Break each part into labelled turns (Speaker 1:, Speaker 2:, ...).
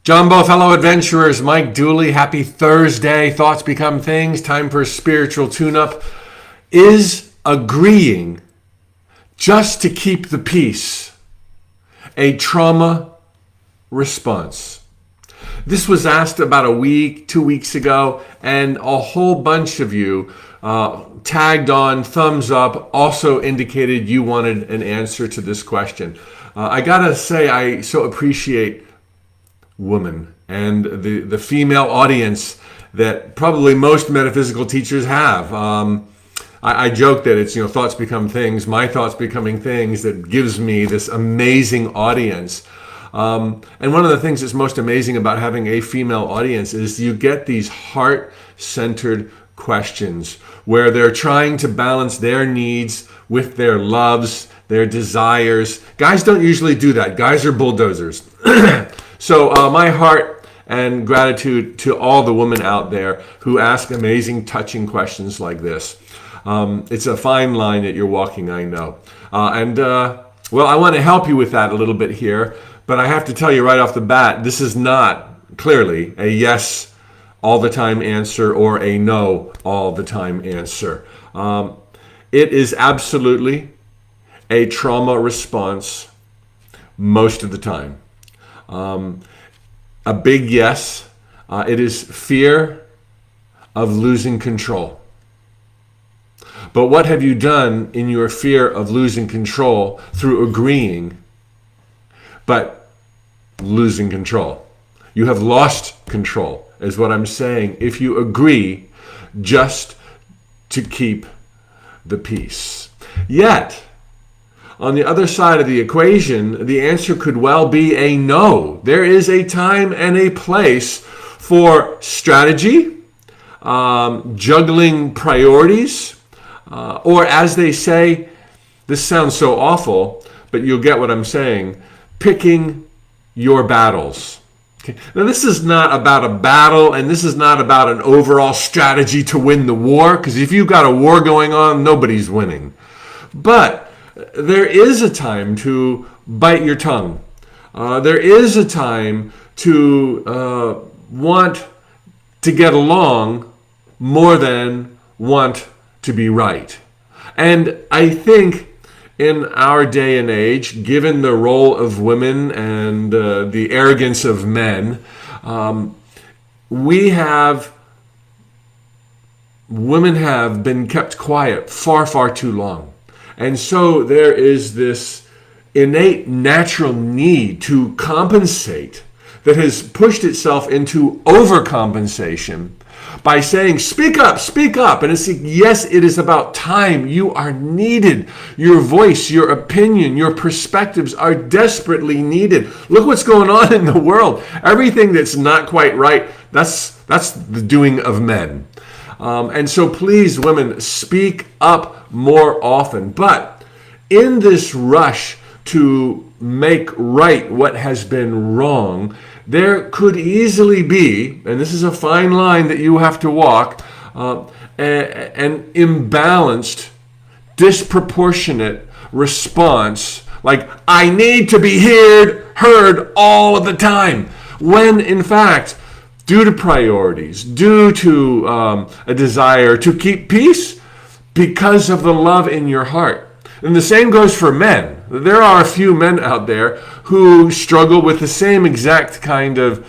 Speaker 1: Jumbo, fellow adventurers, Mike Dooley, happy Thursday. Thoughts become things. Time for a spiritual tune-up. Is agreeing just to keep the peace a trauma response? This was asked about a week, 2 weeks ago, and a whole bunch of you tagged on, thumbs up, also indicated you wanted an answer to this question. I gotta say, I so appreciate women and the female audience that probably most metaphysical teachers have. I joke that it's thoughts become things, my thoughts becoming things, that gives me this amazing audience. And one of the things that's most amazing about having a female audience is you get these heart-centered questions where they're trying to balance their needs with their loves, their desires. Guys don't usually do that. Guys are bulldozers. So my heart and gratitude to all the women out there who ask amazing, touching questions like this. It's a fine line that you're walking, I know. Well, I want to help you with that a little bit here, but I have to tell you right off the bat, this is not clearly a yes all the time answer or a no all the time answer. It is absolutely a trauma response most of the time. A big yes. It is fear of losing control. But what have you done in your fear of losing control through agreeing, but losing control? You have lost control, is what I'm saying, if you agree just to keep the peace. Yet, on the other side of the equation, the answer could well be a no. There is a time and a place for strategy, juggling priorities, or as they say, this sounds so awful, but you'll get what I'm saying, picking your battles. Okay. Now, this is not about a battle, and this is not about an overall strategy to win the war, because if you've got a war going on, nobody's winning. But there is a time to bite your tongue. There is a time to want to get along more than want to be right. And I think in our day and age, given the role of women and the arrogance of men, women have been kept quiet far, far too long. And so there is this innate natural need to compensate that has pushed itself into overcompensation by saying, speak up. And it's yes, it is about time. You are needed. Your voice, your opinion, your perspectives are desperately needed. Look what's going on in the world. Everything that's not quite right, that's the doing of men. And so please, women, speak up more often. But in this rush to make right what has been wrong, there could easily be, and this is a fine line that you have to walk, an imbalanced, disproportionate response, like, I need to be heard all of the time, when in fact, due to priorities, due to a desire to keep peace, because of the love in your heart. And the same goes for men. There are a few men out there who struggle with the same exact kind of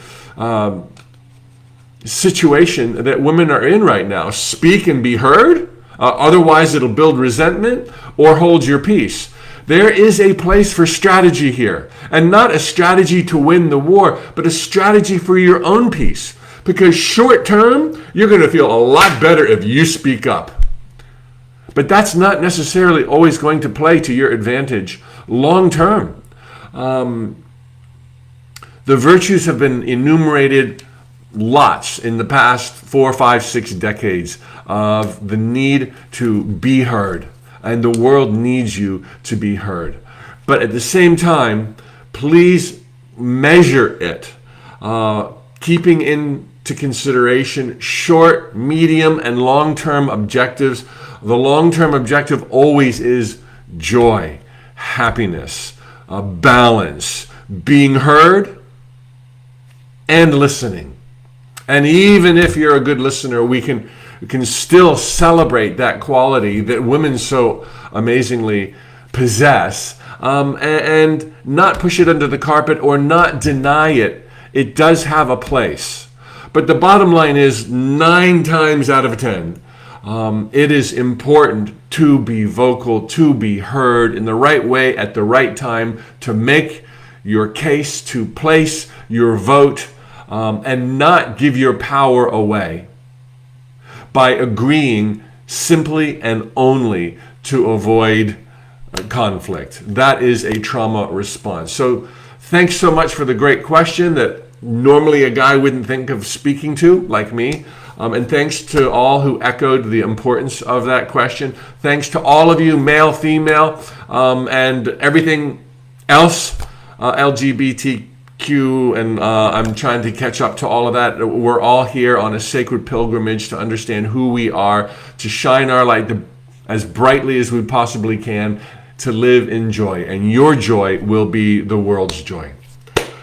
Speaker 1: situation that women are in right now. Speak and be heard, otherwise it'll build resentment, or hold your peace. There is a place for strategy here, and not a strategy to win the war, but a strategy for your own peace. Because short term, you're going to feel a lot better if you speak up. But that's not necessarily always going to play to your advantage long term. The virtues have been enumerated lots in the past 4, 5, 6 decades of the need to be heard. And the world needs you to be heard. But at the same time, please measure it, keeping into consideration short, medium, and long-term objectives. The long-term objective always is joy, happiness, balance, being heard, and listening. And even if you're a good listener, we can still celebrate that quality that women so amazingly possess, and not push it under the carpet or not deny it. It does have a place. But the bottom line is 9 times out of 10, it is important to be vocal, to be heard in the right way at the right time, to make your case, to place your vote, and not give your power away by agreeing simply and only to avoid conflict. That is a trauma response. So thanks so much for the great question that normally a guy wouldn't think of speaking to, like me. And thanks to all who echoed the importance of that question. Thanks to all of you, male, female, and everything else, LGBTQ, and I'm trying to catch up to all of that. We're all here on a sacred pilgrimage to understand who we are, to shine our light as brightly as we possibly can, to live in joy. And your joy will be the world's joy.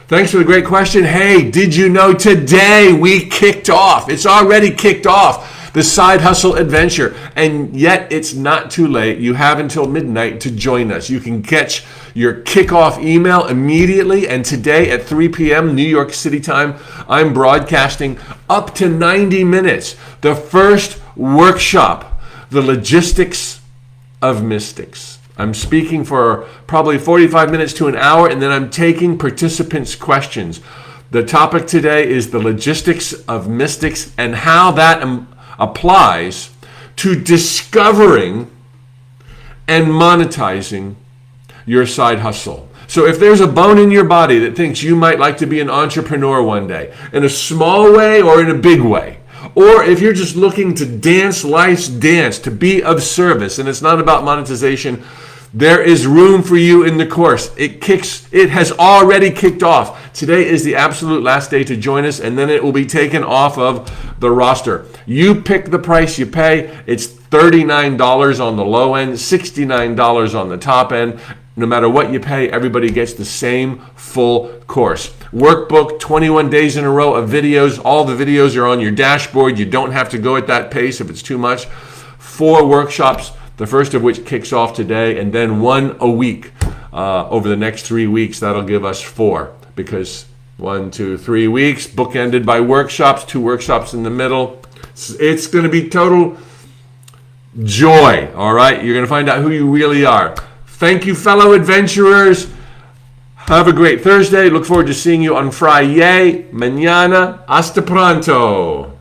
Speaker 1: Thanks for the great question. Hey, did you know today we kicked off? It's already kicked off the Side Hustle Adventure. And yet it's not too late. You have until midnight to join us. You can catch your kickoff email immediately. And today at 3 p.m. New York City time, I'm broadcasting up to 90 minutes. The first workshop, The Logistics of Mystics. I'm speaking for probably 45 minutes to an hour, and then I'm taking participants' questions. The topic today is the logistics of mystics and how that applies to discovering and monetizing your side hustle. So if there's a bone in your body that thinks you might like to be an entrepreneur one day, in a small way or in a big way, or if you're just looking to dance life's dance, to be of service, and it's not about monetization, there is room for you in the course. It has already kicked off. Today is the absolute last day to join us, and then it will be taken off of the roster. You pick the price you pay. It's $39 on the low end, $69 on the top end. No matter what you pay, everybody gets the same full course. Workbook, 21 days in a row of videos. All the videos are on your dashboard. You don't have to go at that pace if it's too much. 4 workshops, the first of which kicks off today, and then 1 a week over the next 3 weeks. That'll give us 4, because 1, 2, 3 weeks, bookended by workshops, 2 workshops in the middle. It's going to be total joy, all right? You're going to find out who you really are. Thank you, fellow adventurers. Have a great Thursday. Look forward to seeing you on Friday. Mañana. Hasta pronto.